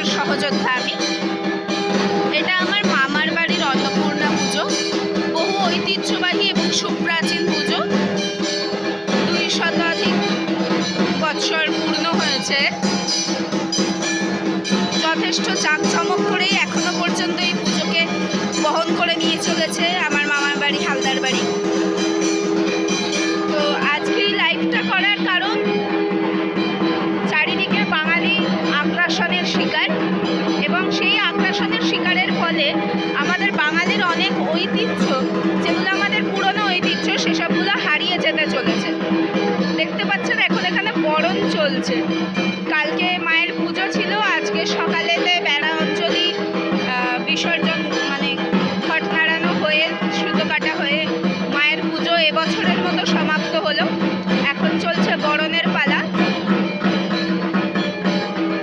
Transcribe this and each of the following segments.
পুজোর সহযোদ্ধা আমি। এটা আমার মামার বাড়ির অন্নপূর্ণা পুজো। বহু ঐতিহ্যবাহী এবং সুপ্রাচীন পুজো। 2 শতাধিক বৎসর পূর্ণ হয়েছে। যথেষ্ট জাঁকজমক করেই এখনো পর্যন্ত এই পুজোকে বহন করে নিয়ে চলেছে আমার মামার বাড়ি হালদার বাড়ি। তো আজকে এই লাইভটা করার কারণ, চারিদিকে বাঙালি আগ্রাসনের শিকার, এবং সেই আগ্রাসনের শিকারের ফলে আমাদের বাঙালির অনেক ঐতিহ্য, যেগুলো আমাদের পুরনো ঐতিহ্য, সেসবগুলো হারিয়ে যেতে চলেছে। দেখতে পাচ্ছেন এখন এখানে বরণ চলছে। কালকে মায়ের পুজো ছিল, আজকে সকালেতে বেড়া অঞ্জলি বিসর্জন মানে ঘট নাড়ানো হয়ে সুতো কাটা হয়ে মায়ের পুজো এবছরের মতো সমাপ্ত হলো। এখন চলছে বরণের পালা।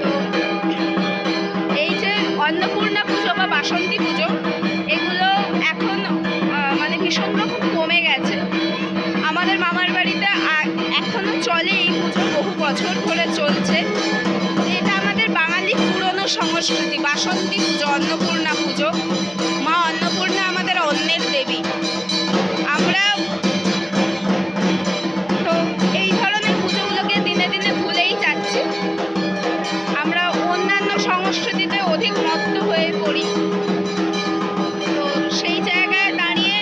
তো এই যে অন্নপূর্ণা পুজো বা বাসন্তী পুজো, এগুলো এখন মানে ভীষণ রকম কমে গেছে। আমাদের মামার বাড়িতে এখনো চলে এই পুজো, বহু বছর ধরে চলছে। এটা আমাদের বাঙালি পুরনো সংস্কৃতি, বাসন্তী পুজো, অন্নপূর্ণা পুজো। মা অন্নপূর্ণা আমাদের অন্নের দেবী। আমরা তো এই ধরনের পুজোগুলোকে দিনে দিনে ভুলেই যাচ্ছি। আমরা অন্যান্য সংস্কৃতিতে অধিক মত্ত হয়ে পড়ি। তো সেই জায়গায় দাঁড়িয়ে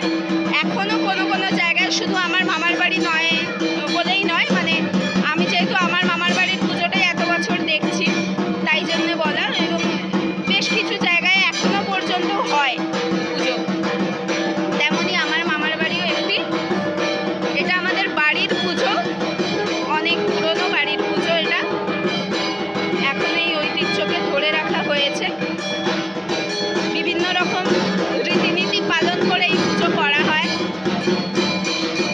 এখনো কোনো কোনো জায়গায়, শুধু আমার মামার বাড়ি নয় বলেই নয়, মানে আমি যেহেতু আমার মামার বাড়ির পুজোটাই এত বছর দেখছি, তাই জন্য বলা। এবং বেশ কিছু জায়গায় এখনো পর্যন্ত হয় পুজো, তেমনই আমার মামার বাড়িও একটি। এটা আমাদের বাড়ির পুজো, অনেক পুরনো বাড়ির পুজো। এটা এখন এই ঐতিহ্যকে ধরে রাখা হয়েছে। বিভিন্ন রকম রীতিনীতি পালন করে এই পুজো করা হয়।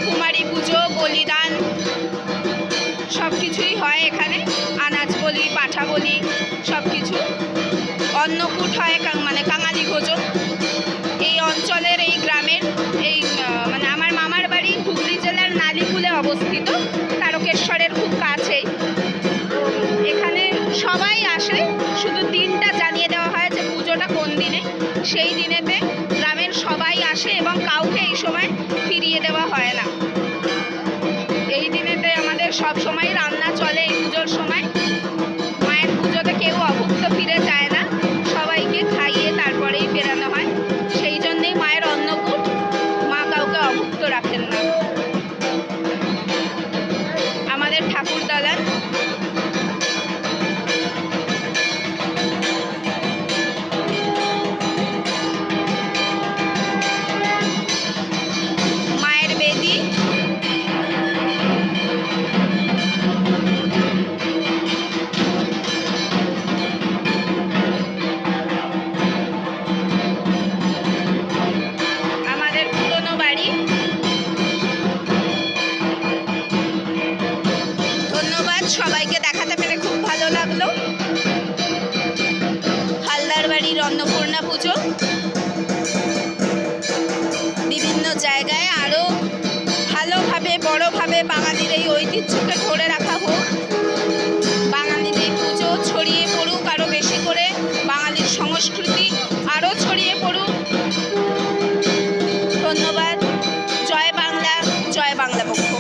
কুমারী পুজো, বলিদান, সব কিছুই হয় এখানে। আনাজ বলি, পাঠা বলি, সব কিছু। অন্নকূট হয়, মানে কাঙালি ভোজন। এই অঞ্চলের, এই গ্রামের, এই মানে আমার মামার বাড়ি হুগলি জেলার নালিকুলে অবস্থিত, তারকেশ্বরের খুব কাছেই। এখানে সবাই আসে, শুধু দিনটা জানিয়ে দেওয়া হয় যে পুজোটা কোন দিনে। সেই দিনেতে গ্রামের সবাই আসে এবং কাউকে এই সময় ফিরিয়ে দেওয়া হয় না। এই দিনেতে আমাদের সব সময় রান্না চলে। এই পুজোর সময় মায়ের পুজোতে কেউ অভুক্ত ফিরে যায় না, সবাইকে খাইয়ে তারপরেই ফেরানো হয়। সেই জন্যেই মায়ের অন্নকূট, মা কাউকে অভুক্ত রাখেন না। আমাদের ঠাকুর দালান। মায়ের বেদি। আমাদের পুরনো বাড়ি। ধন্যবাদ, সবাইকে দেখাতে পেরে খুব ভালো লাগলো। হালদার বাড়ির অন্নপূর্ণা পুজো বিভিন্ন জায়গায় আরও ভালোভাবে, বড়োভাবে বাঙালির এই ঐতিহ্যকে ধরে রাখা হোক। বাঙালির এই পুজো ছড়িয়ে পড়ুক আরও বেশি করে, বাঙালির সংস্কৃতি আরও ছড়িয়ে পড়ুক। ধন্যবাদ। জয় বাংলা, জয় বাংলা পক্ষ।